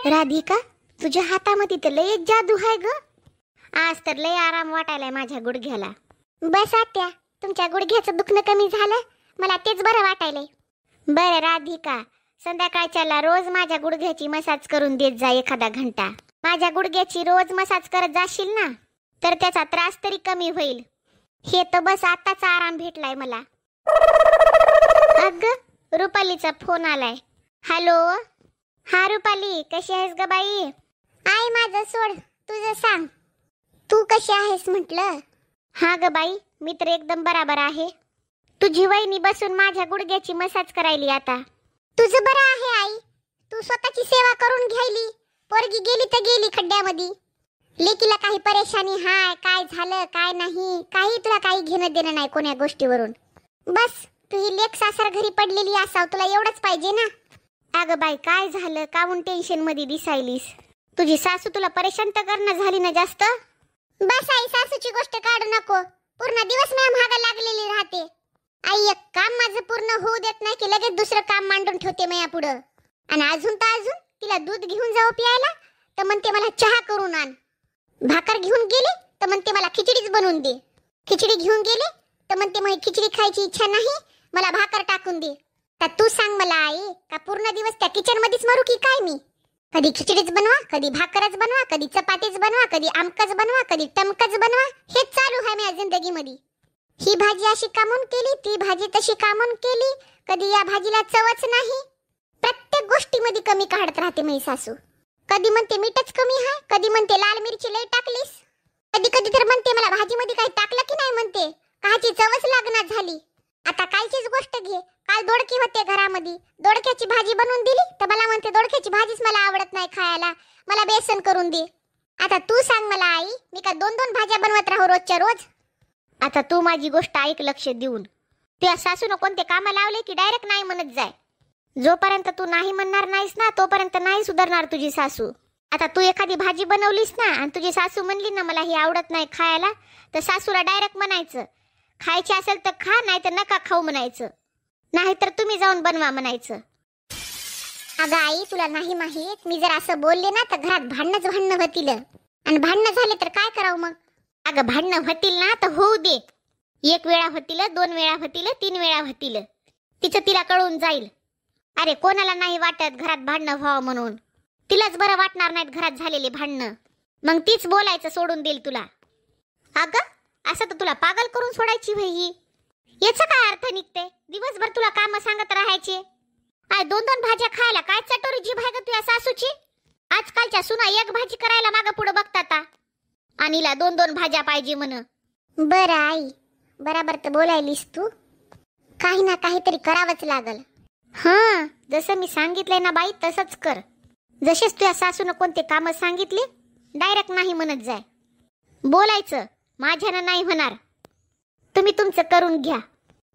राधिका, तुझ्या हातामध्ये तर लय जादू आहे ग. आज तर लय आराम वाटायलाय माझ्या गुडघ्याला. बस आत्या, तुमच्या गुडघ्याचं दुखणं कमी झालं, मला तेच बरं वाटायलंय. बरं राधिका, संध्याकाळच्याला रोज माझ्या गुडघ्याची मसाज करून देत जा एखादा घंटा. माझ्या गुडघ्याची रोज मसाज करत जाशील ना तर त्याचा त्रास तरी कमी होईल. हे तर बस आताच आराम भेटलाय मला. अग, रुपालीचा फोन आलाय. हॅलो. हा रुपाली, कशी आहेस ग बाई? आई माझं सोड, तुझं सांग. तू कशी आहेस म्हटलं. हा ग बाई, मी तर एकदम बराबर आहे. तुझी वहिनी बसून माझ्या गुडघ्याची मसाज करायली आता. तुझं बरं आहे आई, तू स्वतःची सेवा करून घ्यायली. पोरगी गेली तर गेली खड्ड्यामध्ये. लेकीला काही परेशानी हाय, काय झालं काय नाही, काही तुला काही घेणं देणं नाही कोण्या गोष्टीवरून. बस तू ही लेक सासर घरी पडलेली असाव, तुला एवढंच पाहिजे ना. अगं बाई, काय झालं, काहून टेन्शन मध्ये दिसायलीस? तुझी सासू तुला परेशान तर करणं झाली ना जास्त. बस आई, सासूची गोष्ट काढू नको. पूर्ण दिवस मी मागे लागलेली राहते. आई एक काम माझं पूर्ण होऊ देत नाही की लगेच दुसरं काम मांडून ठेवते मी पुढं. आणि अजून तर अजून तिला दूध घेऊन जाऊ प्यायला तर म्हणते मला चहा करून आण. भाकर घेऊन गेली तर म्हणते मला खिचडीच बनवून दे. खिचडी घेऊन गेली तर म्हणते मला खिचडी खायची इच्छा नाही, मला भाकर टाकून दे. तर तू सांग मला आई, का पूर्ण दिवस त्या किचन मध्येच मरू की काय मी? कधी खिचडीच बनवा, कधी भाकरच बनवा, कधी चपातीच बनवा, कधी आमकच बनवा, कधी टमकच बनवा. हेच चालू आहे माझ्या जिंदगीमध्ये. ही भाजी अशी कामून केली, ती भाजी तशी कामून केली, कधी या भाजीला चवच नाही. प्रत्येक गोष्टीमध्ये कमी काढत राहते मी सासू. कधी म्हणते मीठच कमी आहे, कधी म्हणते लाल मिरची लई टाकलीस, कधी कधी तर म्हणते मला भाजीमध्ये काही टाकलं की नाही, म्हणते काची चवच लागणार झाली. आता कालचीच गोष्ट घे, काल दोडके होते घरामध्ये, दोडक्याची भाजी बनवून दिली तर मला म्हणते दोडक्याची भाजीच मला आवडत नाही खायला, मला बेसन करून दे. आता तू सांग मला आई, मी का दोन दोन भाज्या बनवत राहू रोजच्या रोज? आता तू माझी गोष्ट ऐक लक्ष देऊन. त्या सासूनं कोणते कामं लावले की डायरेक्ट नाही म्हणत जाय. जोपर्यंत तू नाही म्हणणार नाहीस ना तोपर्यंत नाही सुधारणार तुझी सासू. आता तू एखादी भाजी बनवलीस ना आणि तुझी सासू म्हणली ना मला ही आवडत नाही खायला, तर सासूला डायरेक्ट म्हणायचं खायची असेल तर खा, नाही तर नका खाऊ म्हणायचं, नाहीतर तुम्ही जाऊन बनवा म्हणायचं. अगं आई, तुला नाही माहित, मी जर असं बोलले ना तर घरात भांडणं होतील. आणि भांडणं झाले तर काय करावं मग? अगं भांडणं होतील ना तर होऊ दे. एक वेळा होतील, दोन वेळा होतील, तीन वेळा होतील, तिचं तिला कळून जाईल. अरे कोणाला नाही वाटत घरात भांडणं व्हावं म्हणून, तिलाच बरं वाटणार नाहीत घरात झालेले भांडणं. मग तीच बोलायचं सोडून देईल तुला. अगं असं तर तुला पागल करून सोडायची ही. याचा काय अर्थ निघते? दिवसभर तुला काम सांगत राहायचे. आय दोन दोन भाज्या खायला काय चटोरी जीभ आहे ग तुझ्या सासूची? आजकालच्या सुना एक भाजी करायला मागं पुढे बघतात आणि ला दोन दोन भाज्या पाहिजे म्हण. बरं आई, बराबर तर बोलायलीस तू. काही ना काहीतरी करावंच लागल. हां, जसं मी सांगितलंय ना बाई तसंच कर. जसेच तुझ्या सासूनं कोणते कामं सांगितले डायरेक्ट नाही म्हणत जाय. बोलायचं माझ्यानं नाही होणार, तुम्ही तुमचं करून घ्या.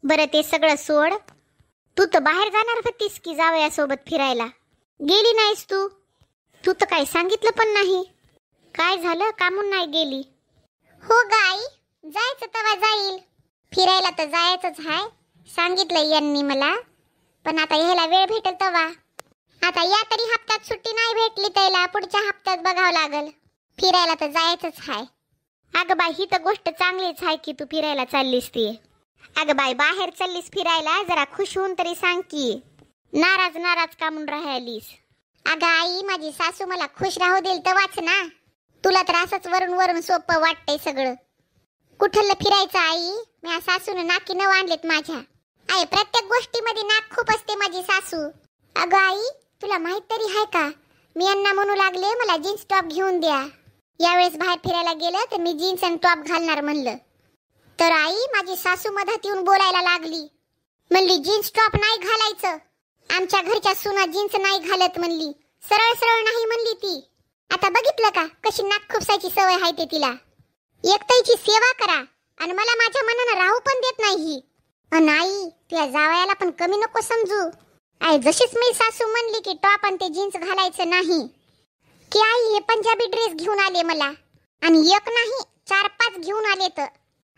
बरं ते सगळं सोड, तू तर बाहेर जाणार होतीस की जावयासोबत फिरायला, गेली नाहीस तू? तू तर काही सांगितलं पण नाही. काय झालं, कामून नाही गेली? हो गाई, जायचं तेव्हा जाईल. फिरायला तर जायचंच आहे, सांगितलं यांनी मला. पण आता यायला वेळ भेटेल तेव्हा. आता या तरी हप्त्यात सुट्टी नाही भेटली त्याला, पुढच्या हप्त्यात बघावं लागल. फिरायला तर जायचंच आहे. अगं बाई, ही तर गोष्ट चांगलीच आहे की तू फिरायला चाललीस ती. अगं बाई, बाहेर चाललीस फिरायला, जरा खुश होऊन तरी सांग की. नाराज नाराज का म्हणून राहिलीस? अगं आई, माझी सासू मला खुश राहू देईल तेव्हाच ना. तुला तर असंच वरून वरून सोपं वाटतंय सगळं. कुठलं फिरायचं आई, मी सासून नाकी न आणलेत माझ्या. आई प्रत्येक गोष्टीमध्ये नाक खूप असते माझी सासू. अगं आई, तुला माहित तरी आहे का, मी यांना म्हणू लागले मला जीन्स टॉप घेऊन द्या. यावेळेस बाहेर फिरायला गेलं तर मी जीन्स आणि टॉप घालणार म्हणलं. तर आई माझी सासू मधात येऊन बोलायला लागली. म्हणली जीन्स टॉप नाही घालायचं, आमच्या घरच्या सुना जीन्स नाही घालत म्हणली. सरळ सरळ नाही म्हणली ती. आता बघितलं का कशी नाक खुपसायची सवय आहे ते तिला. एकट्याची सेवा करा आणि मला माझ्या मनानं राहू पण देत नाही ही. अन आई, तुझ्या जावयाला पण कमी नको समजू. आई जशीच मी सासू म्हणली की टॉप आणि ते जीन्स घालायचं नाही की आई हे पंजाबी ड्रेस घेऊन आले मला, आणि एक नाही 4-5 घेऊन आले. तर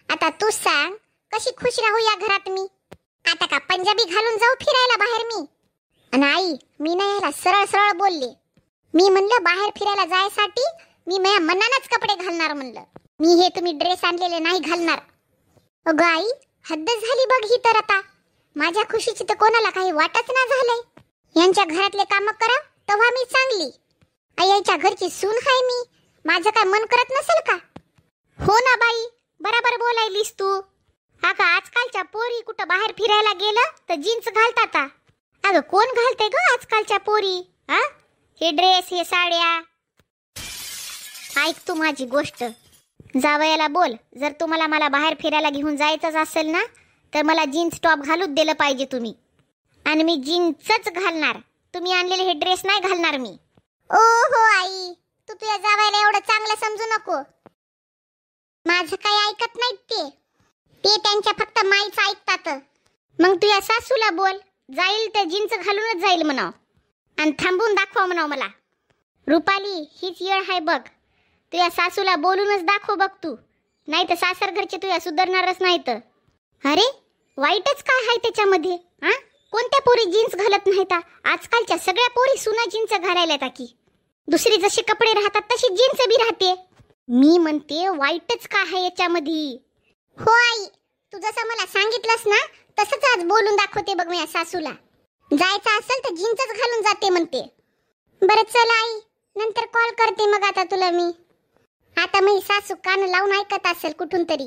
आता तू सांग कशी खुश राहू या घरात मी? आता का पंजाबी घालून जाऊ फिरायला बाहेर मी? आणि आई, मी नाही याला सरळ सरळ बोलले. मी म्हणलं बाहेर फिरायला जायसाठी मी माझ्या मनानच कपडे घालणार म्हणलं. मी हे तुम्ही ड्रेस आणलेले नाही घालणार. अगं आई, हद्द झाली बघ ही तर आता. माझ्या खुशीची तर कोणाला काही वाटच ना झालंय. यांच्या घरातले काम करा तेव्हा मी चांगली. आईच्या घरची सून आहे मी. माझं काय मन करत नसेल का? हो ना बाई, बरोबर बोलायलीस तू. अगं आजकालच्या पोरी कुठं बाहेर फिरायला गेलं तर जीन्स घालतात. अगं कोण घालते ग आजकालच्या पोरी? हा, हे ड्रेस, हे साड्या. ऐक तू माझी गोष्ट. जावयाला बोल, जर तुम्हाला मला बाहेर फिरायला घेऊन जायचंच असेल ना तर मला जीन्स टॉप घालूच दिलं पाहिजे तुम्ही. आणि मी जीन्सच घालणार. तुम्ही आणलेले हे ड्रेस नाही घालणार मी. ओ हो आई, तू तुझ्या जावयाला एवढं चांगलं समजू नको. माझं काही ऐकत नाहीत ते त्यांच्या फक्त माईच ऐकतात. मग तुझ्या सासूला बोल, जाईल तर जीन्स घालूनच जाईल म्हणाव. आणि थांबून दाखवा म्हणाव मला. रुपाली, हीच येळ आहे बघ. तुझ्या सासूला बोलूनच दाखव बघ तू. नाही तर सासर घरचे तुझ्या सुधारणारच नाहीत. अरे वाईटच काय आहे त्याच्यामध्ये? हा, कोणत्या पोरी जीन्स घालत नाहीत? आजकालच्या सगळ्या पोरी सुना जीन्स घालायला की. दुसरी जशी कपडे राहतात तशी जीन्स बी राहते. मी म्हणते वाईटच काय आहे याच्यामध्ये? हो आई, तू जसं मला सांगितलंस ना तसंच आज बोलून दाखवते बघ मी सासूला. जायचं असेल तर जीन्सच घालून जाते म्हणते. बरं चल आई, नंतर कॉल करते मग आता तुला मी. आता मी सासू कान लावून ऐकत असेल कुठून तरी.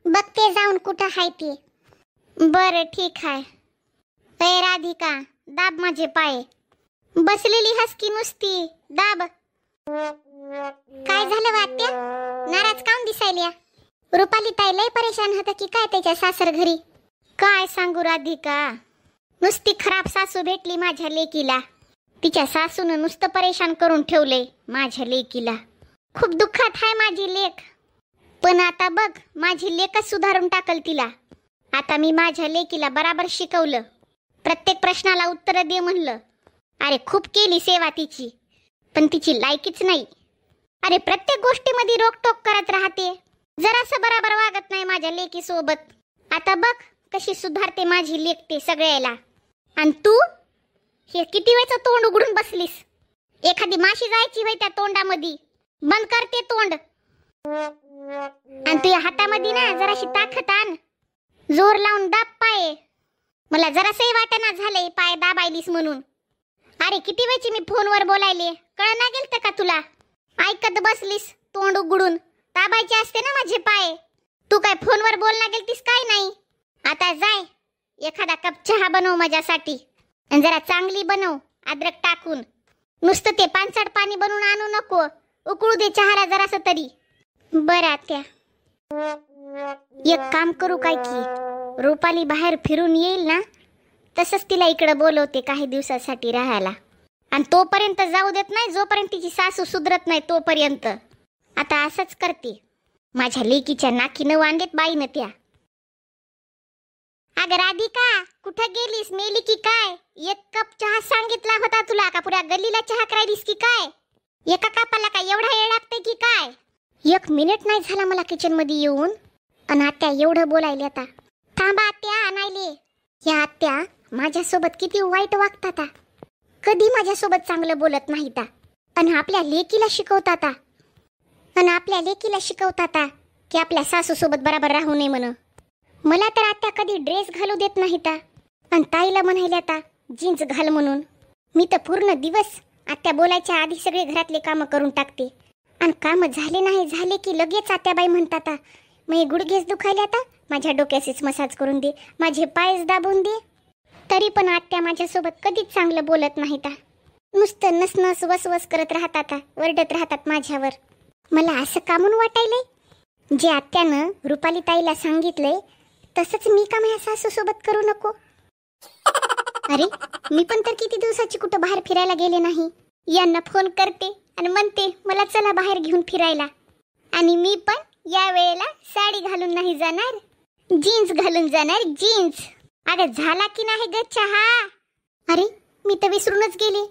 बघते जाऊन कुठं आहे ते. बरं ठीक आहे. ए राधिका, दाब माझे पाय. बसलेली हसकी नुसती दाब. काय झालं वाट्या? नाराज काऊन दिसायल्या? रुपाली ताई लय परेशान होता की काय त्याच्या सासर घरी? काय सांगू राधिका, नुसती खराब सासू भेटली माझ्या लेकीला. तिच्या सासूनं नुसतं परेशान करून ठेवलंय माझ्या लेकीला. खूप दुःखात आहे माझी लेक. पण आता बघ, माझी लेकच सुधारून टाकल तिला. आता मी माझ्या लेकीला बराबर शिकवलं. प्रत्येक प्रश्नाला उत्तर दे म्हणलं. अरे खूप केली सेवा तिची, पण तिची लायकीच नाही. अरे प्रत्येक गोष्टीमध्ये रोकटोक करत राहते. जरासं बराबर वागत नाही माझ्या लेकी सोबत. आता बघ कशी सुधारते माझी लेक ते सगळ्याला. आणि तू हे किती वेळचं तोंड उघडून बसलीस? एखादी माशी जायची होय त्या तोंडामध्ये. बंद करते तोंड. आणि तुझ्या हातामध्ये ना जराशी ताकद आण. जोर लावून दाब पाय. मला जरासही वाटना झालंय पाय दाबायलीस म्हणून. अरे किती वेळची मी फोनवर बोलायले, कळना गेलतं का तुला? ऐकत बसलीस तोंड उघडून. दाबायचे असते ना माझे पाय. तू काय फोनवर बोलना गेलतीस काय नाही? आता जाय, एखादा कप चहा बनव माझ्यासाठी. आणि जरा चांगली बनव अद्रक टाकून. नुसतं ते पानसट पाणी बनवून आणू नको. उकळू दे चहाला जरासं तरी. बरं आत्या. एक काम करू काय की, रुपाली बाहेर फिरून येईल ना तसंच तिला इकडे बोलवते काही दिवसासाठी राहायला. आणि तोपर्यंत जाऊ देत नाही जोपर्यंत तिची सासू सुधरत नाही तोपर्यंत. आता असंच करते. माझ्या लेकीच्या नाकीनं वांदेत बाईनं त्या. अगं राधिका, कुठं गेलीस? मेली की काय? एक कप चहा सांगितला होता तुला, का पुऱ्या गल्लीला चहा करायलीस की काय? एका कपाला काय एवढा वेळ लागते की काय? 1 मिनिट नाही झाला मला किचन मध्ये येऊन. आणि आत्या एवढं बोलायले आता. थांबा आत्या आणायले. या आत्या माझ्यासोबत किती वाईट वागतात. कधी माझ्यासोबत चांगलं बोलत नाहीत. आणि आपल्या लेकीला शिकवतात. की आपल्या सासू सोबत बरोबर राहू नये म्हणून. मला तर आत्या कधी ड्रेस घालू देत नाहीत. आणि ताईला म्हणायला आता जीन्स घाल म्हणून. मी तर पूर्ण दिवस आत्या बोलायच्या आधी सगळे घरातले कामं करून टाकते. आणि काम झाले की लगेच आत्याबाई म्हणतात, माझे गुडघेच दुखायले, आता माझ्या डोक्याचीच मसाज करून दे, माझे पायच दाबून दे. तरी पण आत्या माझ्यासोबत कधीच चांगलं बोलत नाहीत. नुसतं नसनस वसवस करत राहतात, वरडत राहतात माझ्यावर. मला असं का म्हणून वाटायलंय, जे आत्यानं रुपाली ताईला सांगितलंय तसंच मी का माझ्या सासू सोबत करू नको? अरे मी पण तर किती दिवसाची कुठं बाहेर फिरायला गेले नाही. यांना फोन करते आणि म्हणते मला चला बाहेर घेऊन फिरायला. आणि मी पण या वेळेला साडी घालून नाही जाणार, जीन्स घालून जाणार. जीन्स. अरे झाला की नाही ग चहा? अरे मी तर विसरूनच गेले,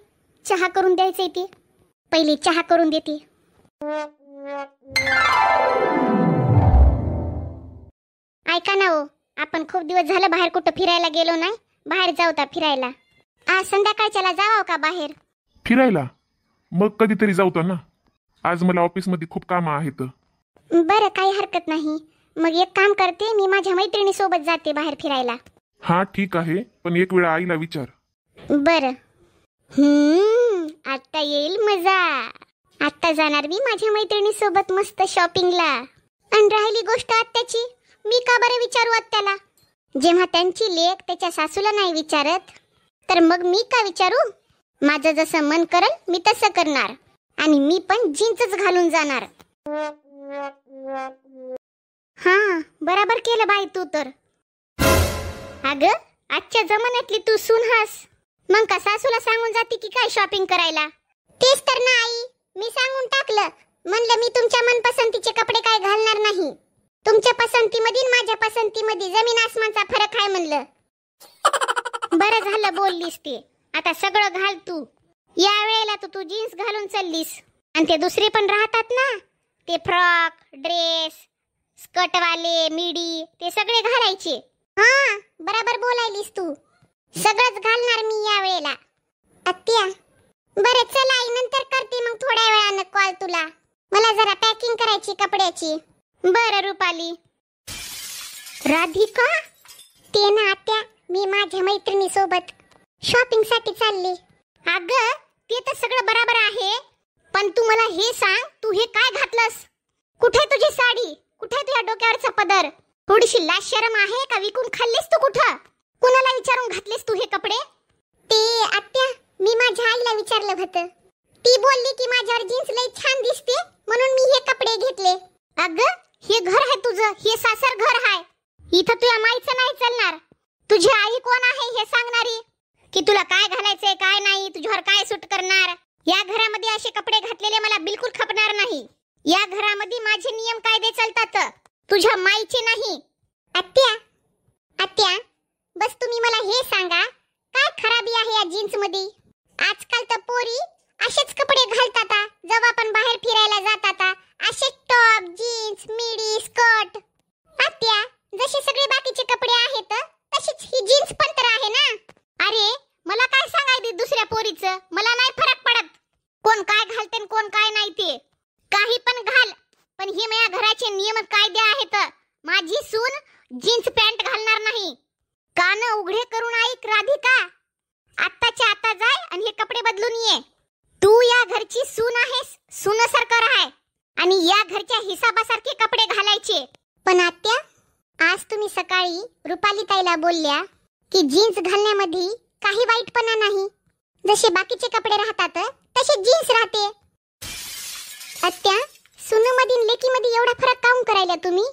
चहा करून द्यायचे ते. पहिले चहा करून देते. ऐका ना हो, आपण खूप दिवस झालं बाहेर कुठं फिरायला गेलो नाही. बाहेर जाऊ ता फिरायला. आज संध्याकाळच्याला जावं का बाहेर फिरायला? मग कधीतरी जाऊ तर ना. आज मला ऑफिसमध्ये खूप कामं आहेत. बरं, काही हरकत नाही. मग एक काम करते, मी माझ्या मैत्रिणी सोबत जाते बाहेर फिरायला. हा ठीक आहे, पण एक वेळा आईला विचार. बरं. आता येईल मजा. आता जाणार मी माझ्या मैत्रिणी सोबत मस्त शॉपिंगला. आणि राहिली गोष्ट आत्याची, मी का बरं विचारू आत्याला? जेव्हा त्यांची लेक त्याच्या सासूला नाही विचारत, तर मग मी का विचारू? माझं जसं मन करल मी तसं करणार. आणि मी पण जीन्सच घालून जाणार. हा, बराबर केलं बाई तू तर. अगं, आजच्या जमान्यातली तू सून हास. मग का सासूला सांगून जाते की काय शॉपिंग करायला? तेच तर ना आई, मी सांगून टाकलं. म्हणलं मी तुमच्या मनपसंतीचे कपडे काय घालणार नाही. तुमच्या पसंतीमध्ये आणि माझ्या पसंतीमध्ये जमीन आसमानचा फरक आहे म्हणलं. बरं झालं बोललीस ते. आता सगळं घाल तू. या वेळेला तू जीन्स घालून चाललीस. आणि ते दुसरे पण राहतात ना, ते फ्रॉक, ड्रेस, स्कर्टवाले, मिडी, ते सगळे घालायचे. हा, बरोबर बोलायलीस तू. सगळंच घालणार मी या वेळेला. आत्या, बरं चल आई, नंतर करते मग थोड्या वेळानं कॉल तुला. मला जरा पॅकिंग करायची कपड्याची. बरं रुपाली. राधिका, ते ना आत्या, मी माझ्या मैत्रिणी सोबत शॉपिंग साठी चालले. अगं, ते तर सगळं बरोबर आहे, पण तू मला हे सांग, तू हे काय घातलंस? कुठे तुझी साडी? कुठे तुझ्या डोक्यावरचा पदर? थोडीशी लाज शरम आहे का? विकून खाल्लीस तू कुठं? कुणाला विचारून घातलेस तू हे कपडे? ते आत्या, मी माझ्या आईला विचारलं होतं. ती बोलली की माझ्यावर जीन्स लई छान दिसते, म्हणून मी हे कपडे घेतले. अगं, हे घर आहे तुझं, हे सासर घर आहे. इथं तुझ्या माईचं नाही चालणार. तुझी आई कोण आहे हे सांगणारी? की तुला काय घालायचंय काय नाही, तुझ्यावर काय सूट करणार? या घरामध्ये असे कपडे घातलेले मला बिलकुल खपणार नाही. या घरामध्ये माझे नियम कायदे चालतात, तुझ्या माईचे नाही. आत्या, आत्या, बस तुम्ही मला हे सांगा, काय खराबी आहे या जीन्स मध्ये? आजकाल तर पोरी असेच कपडे घालतात, जेव्हा पण बाहेर फिरायला जातात, असे टॉप, जीन्स, मिडी, स्कर्ट. आत्या, जसे सगळे बाकीचे कपडे आहेत तशीच ही जीन्स पण तर आहे ना. अरे, मला काय सांगायचे दुसऱ्या पोरीचं? मला नाही फरक पडत कोण काय घालते कोण काय नाही. ते काही पण घाल, पण हे माझ्या घराचे नियम कायदे आहेत. माझी सून जीन्स पॅन्ट घालणार नाही. कान उघडे करून ऐक राधिका. आत्ताच्या आता जाय आणि हे कपडे बदलून ये. तू या घरची सून आहेस, सूनसारखं राहाय आणि या घरच्या हिसाबासारखे कपडे घालायचे. पण आत्या, आज तुम्ही सकाळी रुपाली ताईला बोलल्या की जीन्स घालण्यामध्ये काही वाईटपणा नाही, जसे बाकीचे कपडे राहतात तसे जीन्स राहते. आत्या, सुनूमधील लेकीमध्ये एवढा फरक काऊन करायला तुम्ही?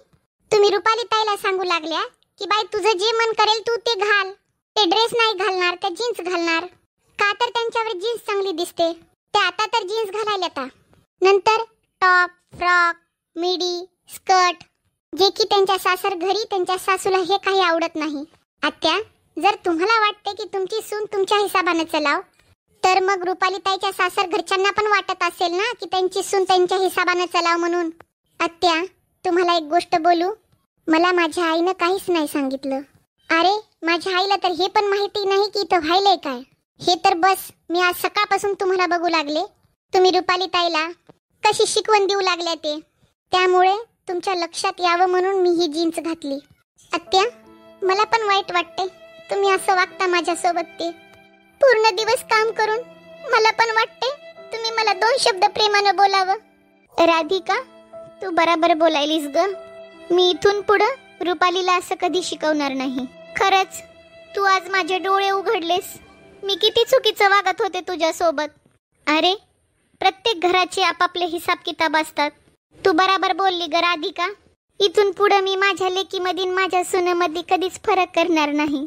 तुम्ही रुपाली ताईला सांगू लागल्या की बाई तुझं जे मन करेल तू ते घाल. ते ड्रेस नाही घालणार, ते जीन्स घालणार. का तर त्यांच्यावर जीन्स चांगली दिसते. ते आता तर जीन्स घालायला आता. नंतर टॉप, फ्रॉक, मिडी, स्कर्ट, जे की त्यांच्या सासर घरी त्यांच्या सासूला हे काही आवडत नाही. आत्या, जर तुम्हाला वाटते की तुमची सून तुमच्या हिसाबाने चलाव, तर मग रुपाली ताईच्या सासर घरच्यांना पण वाटत असेल ना की त्यांची सून त्यांच्या हिसाबाने चलाव म्हणून. आत्या, तुम्हाला एक गोष्ट बोलू? मला माझ्या आईनं काहीच नाही सांगितलं. अरे, माझ्या आईला तर हे पण माहिती नाही की इथं व्हायलंय काय. हे तर बस मी आज सकाळपासून तुम्हाला बघू लागले. तुम्ही रुपाली ताईला कशी शिकवण देऊ लागल्या ते, त्यामुळे तुमच्या लक्षात यावं म्हणून मी ही जीन्स घातली. आत्या, मला पण वाईट वाटते तुम्ही असं वागता माझ्यासोबत. ते पूर्ण दिवस काम करून मला पण वाटते तुम्ही मला 2 शब्द प्रेमानं बोलावं. राधिका, तू बराबर बोलायलीस ग. मी इथून पुढं रुपालीला असं कधी शिकवणार नाही. खरंच तू आज माझे डोळे उघडलेस. मी किती चुकीचं वागत होते तुझ्या सोबत. अरे, प्रत्येक घराचे आपापले हिसाब किताब असतात. तू बराबर बोलली ग राधिका. इथून पुढे मी माझ्या लेकीमध्ये माझ्या सुनेमध्ये कधीच फरक करणार नाही.